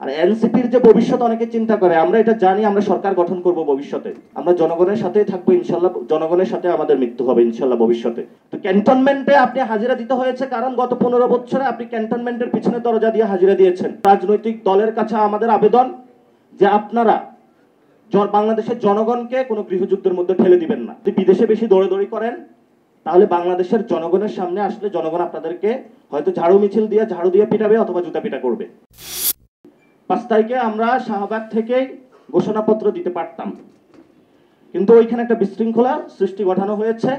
আর এনসিপির যে ভবিষ্যৎ অনেকে চিন্তা করে, আমরা এটা জানি, আমরা সরকার গঠন করব ভবিষ্যতে, আমরা জনগণের সাথেই থাকবো ইনশাল্লাহ, জনগণের সাথে আমাদের মৃত্যু হবে ইনশাল্লাহ ভবিষ্যতে। তো ক্যান্টনমেন্টে আপনি হাজিরা দিতে হয়েছে কারণ গত 15 বছরে আপনি ক্যান্টনমেন্টের পিছনে দরজা দিয়ে হাজিরা দিয়েছেন। রাজনৈতিক দলের কাছে আমাদের আবেদন যে আপনারা বাংলাদেশের জনগণকে কোনো গৃহযুদ্ধের মধ্যে ঠেলে দিবেন না। যদি বিদেশে বেশি দৌড়াদৌড়ি করেন তাহলে বাংলাদেশের জনগণের সামনে আসলে জনগণ আপনাদেরকে হয়তো ঝাড়ু মিছিল দিয়ে ঝাড়ু দিয়ে পিটাবে অথবা জুতা পিটা করবে। 5 তারিখে আমরা শাহবাগ থেকে ঘোষণাপত্র দিতে পারতাম, কিন্তু ওইখানে একটা বিশৃঙ্খলা সৃষ্টি ঘটানো হয়েছে।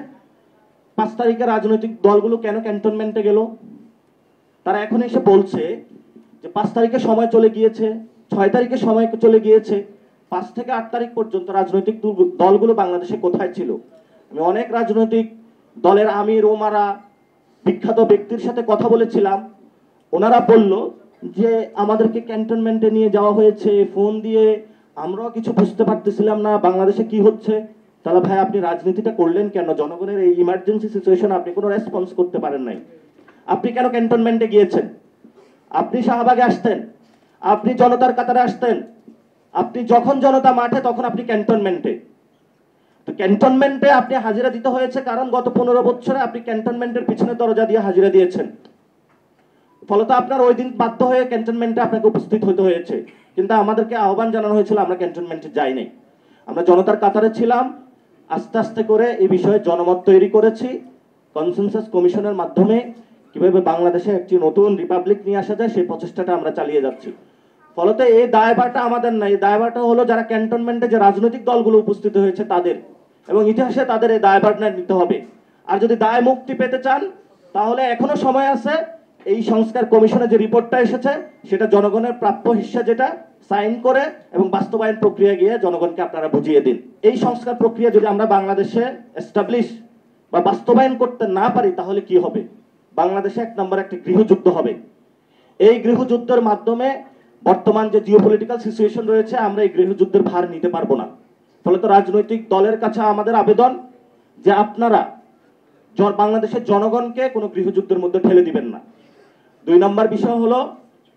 5 তারিখে রাজনৈতিক দলগুলো কেন ক্যান্টনমেন্টে গেল? তারা এখন এসে বলছে যে 5 তারিখে সময় চলে গিয়েছে, 6 তারিখে সময় চলে গিয়েছে, 5 থেকে 8 তারিখ পর্যন্ত রাজনৈতিক দলগুলো বাংলাদেশে কোথায় ছিল? আমি অনেক রাজনৈতিক দলের আমির ওমারা বিখ্যাত ব্যক্তির সাথে কথা বলেছিলাম। ওনারা বলল যে আমাদেরকে ক্যান্টনমেন্টে নিয়ে যাওয়া হয়েছে ফোন দিয়ে, আমরাও কিছু বুঝতে পারতেছিলাম না বাংলাদেশে কি হচ্ছে। তাহলে ভাই আপনি রাজনীতিটা করলেন কেন? জনগণের এই ইমার্জেন্সি সিচুয়েশন আপনি কোনো রেসপন্স করতে পারেন নাই। আপনি কেন ক্যান্টনমেন্টে গিয়েছেন? আপনি শাহবাগে আসতেন, আপনি জনতার কাতারে আসতেন, আপনি যখন জনতা মাঠে তখন আপনি ক্যান্টনমেন্টে। তো ক্যান্টনমেন্টে আপনি হাজিরা দিতে হয়েছে কারণ গত 15 বছরে আপনি ক্যান্টনমেন্টের পিছনে দরজা দিয়ে হাজিরা দিয়েছেন। ফলত আপনার ওই দিন বাধ্য হয়ে ক্যান্টনমেন্টে আপনাকে উপস্থিত হতে হয়েছে, কিন্তু আমাদেরকে আহ্বান জানানো হয়েছিল, আমরা ক্যান্টনমেন্টে যাই নাই। আমরা জনতার কাতারে ছিলাম, আস্তে আস্তে করে এই বিষয়ে জনমত তৈরি করেছি। কনসেনসাস কমিশনের মাধ্যমে কিভাবে বাংলাদেশে একটি নতুন রিপাবলিক নিয়ে আসা যায় সেই প্রচেষ্টাটা আমরা চালিয়ে যাচ্ছি। ফলত এই দায়ভারটা আমাদের নাই, এই দায়ভারটা হলো যারা ক্যান্টনমেন্টে যে রাজনৈতিক দলগুলো উপস্থিত হয়েছে তাদের, এবং ইতিহাসে তাদের এই দায়ভারটা নিতে হবে। আর যদি দায় মুক্তি পেতে চান তাহলে এখনো সময় আছে। এই সংস্কার কমিশনের যে রিপোর্টটা এসেছে সেটা জনগণের প্রাপ্য হিস্সা, যেটা সাইন করে এবং বাস্তবায়ন প্রক্রিয়া গিয়ে জনগণকে আপনারা বুঝিয়ে দিন। এই সংস্কার প্রক্রিয়া যদি আমরা বাংলাদেশে এস্টাবলিশ বা বাস্তবায়ন করতে না পারি তাহলে কি হবে? বাংলাদেশে 1 নম্বর একটা গৃহযুদ্ধ হবে। এই গৃহযুদ্ধের মাধ্যমে বর্তমান যে জিওপলিটিক্যাল সিচুয়েশন রয়েছে, আমরা এই গৃহযুদ্ধের ভার নিতে পারবো না। ফলত রাজনৈতিক দলের কাছে আমাদের আবেদন যে আপনারা বাংলাদেশের জনগণকে কোনো গৃহযুদ্ধের মধ্যে ঠেলে দিবেন না। 2 নম্বর বিষয় হলো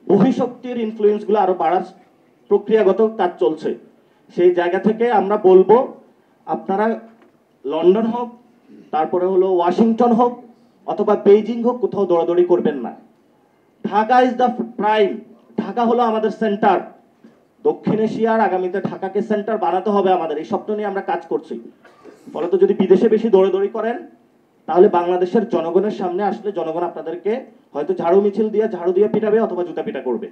বহিঃশক্তির ইনফ্লুয়েন্স গুলো আরো বাড়ার প্রক্রিয়াগত কাজ চলছে। সেই জায়গা থেকে আমরা বলবো আপনারা লন্ডন হোক, তারপরে হলো ওয়াশিংটন হোক অথবা বেইজিং হোক, কোথাও দৌড়াদৌড়ি করবেন না। Dhaka is the prime, Dhaka হলো আমাদের সেন্টার। দক্ষিণ এশিয়ার আগামীতে ঢাকাকে সেন্টার বানাতে হবে আমাদের, এই স্বপ্ন নিয়ে আমরা কাজ করছি। ফলত যদি বিদেশে বেশি দৌড়াদৌড়ি করেন তাহলে বাংলাদেশের জনগণের সামনে আসলে জনগণ আপনাদেরকে হয়তো ঝাড়ু মিছিল দিয়ে ঝাড়ু দিয়ে পিটাবে অথবা জুতা পিটা করবে।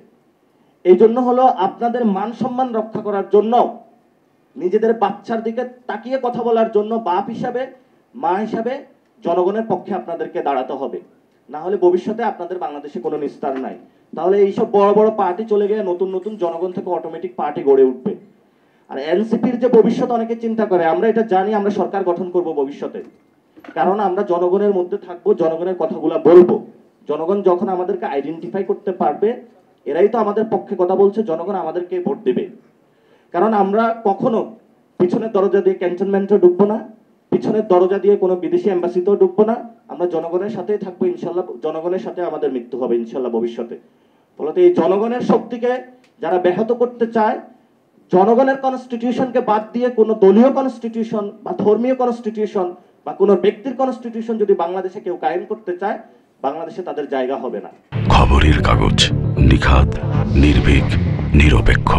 এই জন্য হলো আপনাদের মান সম্মান রক্ষা করার জন্য, নিজেদের বাচ্চার দিকে তাকিয়ে কথা বলার জন্য বাপ হিসাবে মা হিসাবে জনগণের পক্ষে আপনাদেরকে দাঁড়াতে হবে। না হলে ভবিষ্যতে আপনাদের বাংলাদেশে কোনো নিস্তার নাই। তাহলে এইসব বড় বড় পার্টি চলে গিয়ে নতুন নতুন জনগণ থেকে অটোমেটিক পার্টি গড়ে উঠবে। আর এনসিপির যে ভবিষ্যৎ অনেকে চিন্তা করে, আমরা এটা জানি, আমরা সরকার গঠন করব ভবিষ্যতে, কারণ আমরা জনগণের মধ্যে থাকবো, জনগণের কথাগুলো বলবো। জনগণ যখন আমাদেরকে আইডেন্টিফাই করতে পারবে, এরাই তো আমাদের পক্ষে কথা বলছে, জনগণ আমাদেরকে ভোট দেবে। কারণ আমরা কখনো পিছনের দরজা দিয়ে ক্যান্টনমেন্টে ঢুকবো না, পিছনের দরজা দিয়ে কোনো বিদেশি এম্বাসিতেও ঢুকবো না। আমরা জনগণের সাথেই থাকবো ইনশাল্লাহ, জনগণের সাথে আমাদের মৃত্যু হবে ইনশাল্লাহ ভবিষ্যতে। ফলত এই জনগণের শক্তিকে যারা ব্যাহত করতে চায়, জনগণের কনস্টিটিউশনকে বাদ দিয়ে কোনো দলীয় কনস্টিটিউশন বা ধর্মীয় কনস্টিটিউশন বা কোনো ব্যক্তির কনস্টিটিউশন যদি বাংলাদেশে কেউ কায়েম করতে চায়, বাংলাদেশে তাদের জায়গা হবে না। খবরের কাগজ, নিখাত, নির্ভীক, নিরপেক্ষ।